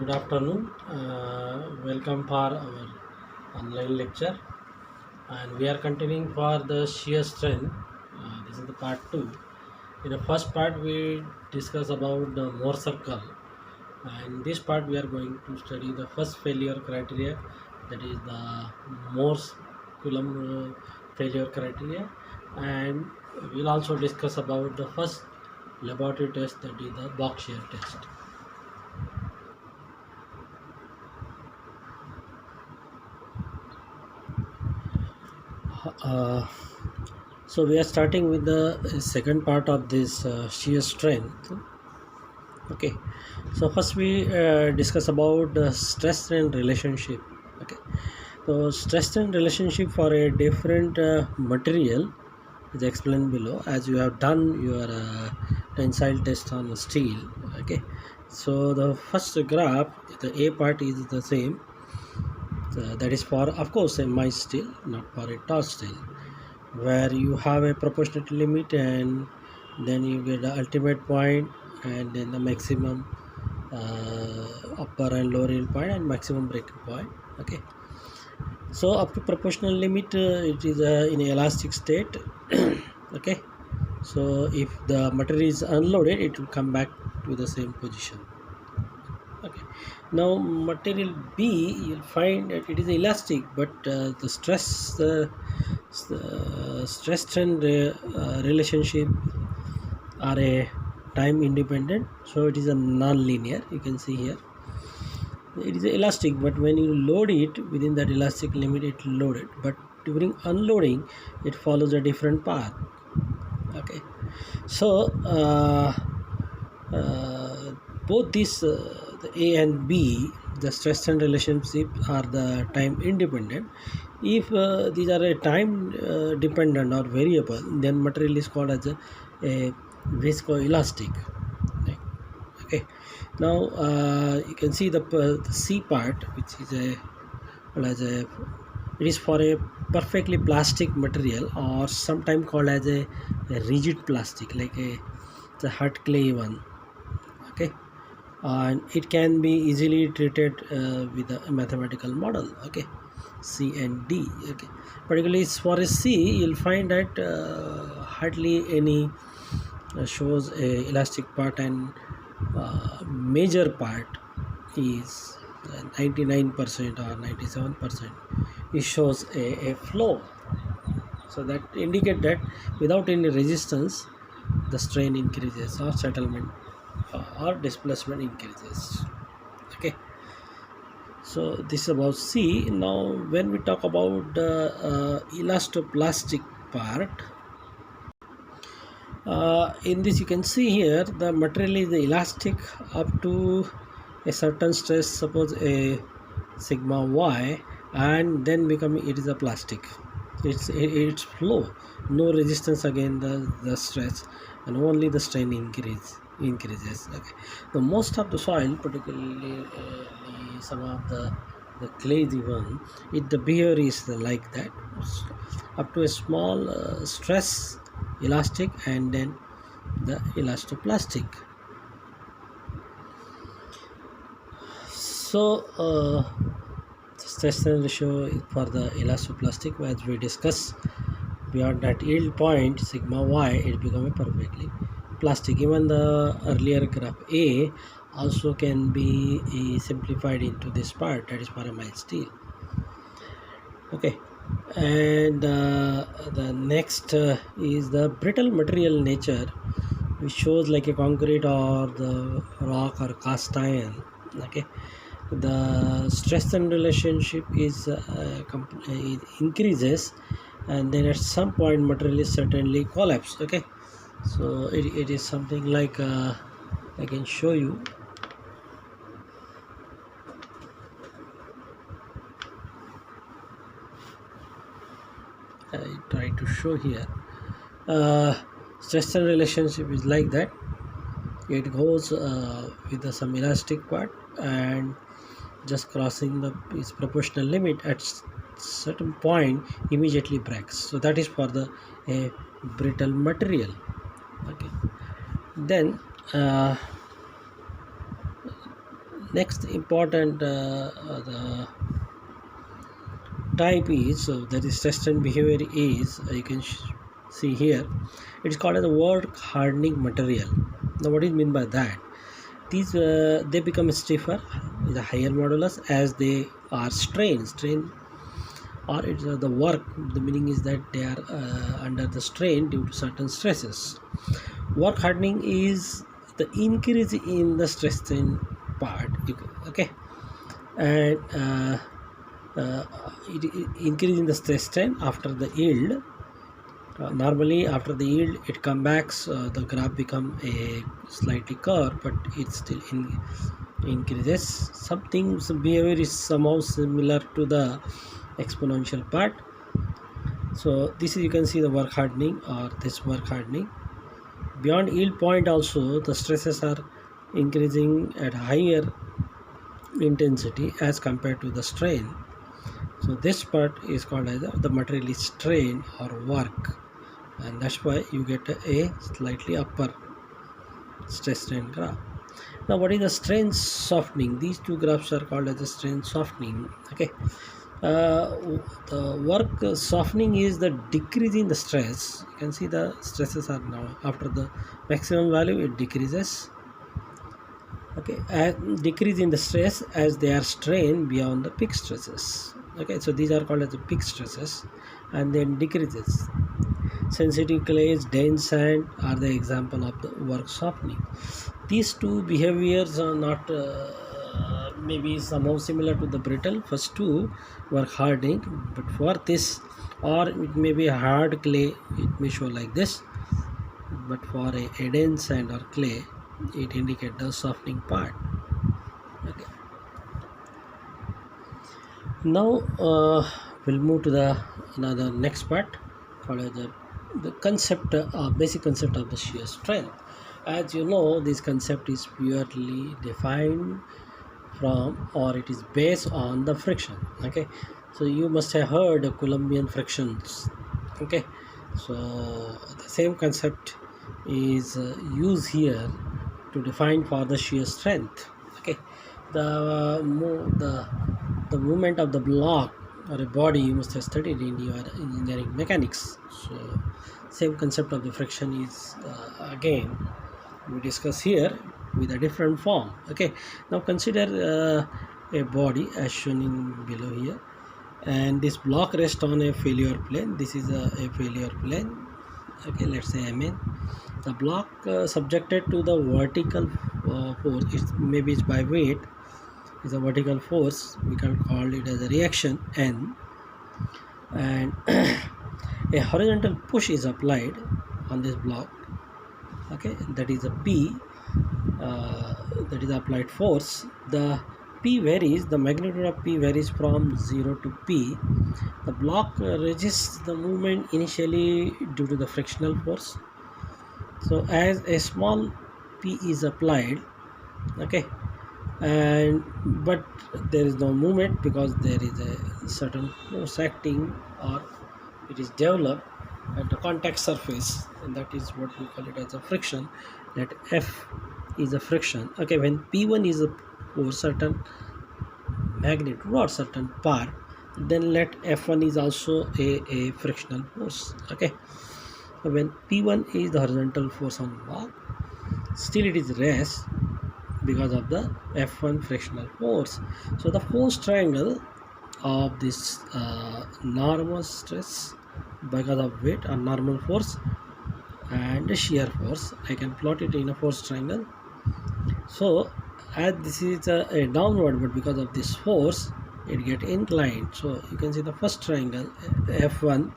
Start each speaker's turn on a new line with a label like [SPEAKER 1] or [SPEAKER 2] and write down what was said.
[SPEAKER 1] Good afternoon. Welcome for our online lecture, and we are continuing for the shear strength. This is the part two. In the first part, we discuss about the Mohr circle, and in this part, we are going to study the first failure criteria, that is the Morse Coulomb failure criteria, and we'll also discuss about the first laboratory test, that is the box shear test. Uh, So we are starting with the second part of this shear strength. Okay. So first we discuss about the stress strain relationship. Okay. So stress strain relationship for a different material is explained below, as you have done your tensile test on steel. Okay. So the first graph, the A part is the same. That is for, of course, a mild steel, not for a torch steel, where you have a proportionate limit, and then you get the ultimate point, and then the maximum upper and lower yield point and maximum breaking point. Okay, so up to proportional limit, it is in elastic state. Okay, so if the material is unloaded, it will come back to the same position. Okay, now material B, you'll find that it is elastic, but the stress strain relationship are a time independent, so it is a non-linear. You can see here it is elastic, but when you load it within that elastic limit, it loaded, but during unloading it follows a different path. Okay, so uh, both these the A and B, the stress and relationship are the time independent. If these are a time dependent or variable, then material is called as a viscoelastic. Okay, now you can see the C part, which is a called as a, it is for a perfectly plastic material, or sometimes called as a rigid plastic, like the hard clay one. Okay, and it can be easily treated with a mathematical model. Okay, C and D. Okay, particularly for a C, you'll find that hardly any shows a elastic part, and major part is 99% or 97%, it shows a flow. So that indicate that without any resistance, the strain increases, or settlement or displacement increases. Okay, so this is about C. Now when we talk about the elastoplastic part, in this you can see here the material is elastic up to a certain stress, suppose a sigma y, and then becoming it is a plastic. It's flow, no resistance against the stress, and only the strain increases. Okay, the most of the soil, particularly some of the clays, even it the behavior is like that, up to a small stress elastic, and then the elastoplastic. So stress strain ratio is for the elastoplastic, as we discuss. Beyond that yield point sigma y, it becomes perfectly plastic. Even the earlier graph A also can be simplified into this part, that is for a mild steel. Okay, and the next is the brittle material nature, which shows like a concrete or the rock or cast iron. Okay, the stress and relationship is it increases, and then at some point material is certainly collapse. Okay, so it is something like I can show you. I try to show here. Stress and relationship is like that. It goes with some elastic part, and just crossing the its proportional limit at certain point immediately breaks. So that is for the brittle material. Okay, then next important the type is that is stress strain behavior is you can see here, it's called as a work hardening material. Now what is mean by that? These they become stiffer with a higher modulus as they are strain, or it's the work, the meaning is that they are under the strain due to certain stresses. Work hardening is the increase in the stress strain part, okay, and uh, it increase in the stress strain after the yield. Normally after the yield it comes back, the graph become a slightly curve, but it still increases. Some behavior is somehow similar to the exponential part. So this is, you can see the work hardening or this work hardening. Beyond yield point also the stresses are increasing at higher intensity as compared to the strain. So this part is called as the material is strain or work, and that's why you get a slightly upper stress strain graph. Now what is the strain softening? These two graphs are called as the strain softening, okay. The work softening is the decrease in the stress. You can see the stresses are now after the maximum value it decreases, okay, and decrease in the stress as they are strained beyond the peak stresses, okay. So these are called as the peak stresses, and then decreases. Sensitive clays, dense sand are the example of the work softening. These two behaviors are not maybe somehow similar to the brittle. First two work hardening, but for this, or it may be hard clay, it may show like this, but for a dense sand or clay it indicates the softening part, okay. Now we'll move to the another next part called as the concept, basic concept of the shear strength. As you know, this concept is purely defined from, or it is based on the friction, okay. So you must have heard of Coulombian frictions, okay. So the same concept is used here to define for the shear strength, okay. The movement of the block or a body you must have studied in your engineering mechanics. So same concept of the friction is again we discuss here with a different form, okay. Now consider a body as shown in below here, and this block rests on a failure plane. This is a failure plane, okay, let's say Mn. The block subjected to the vertical force, maybe it's by weight, is a vertical force, we can call it as a reaction N, and a horizontal push is applied on this block, okay, that is a P, that is applied force. The P varies, the magnitude of P varies from 0 to P. The block resists the movement initially due to the frictional force. So as a small P is applied, okay, and but there is no movement because there is a certain force acting, or it is developed at the contact surface, and that is what we call it as a friction. That F is a friction, okay. When P1 is for certain magnitude or certain part, then let F1 is also a frictional force, okay. So when P1 is the horizontal force on block, still it is rest because of the F1 frictional force. So the force triangle of this normal stress because of weight or normal force and the shear force, I can plot it in a force triangle. So as this is a downward, but because of this force it get inclined. So you can see the first triangle F1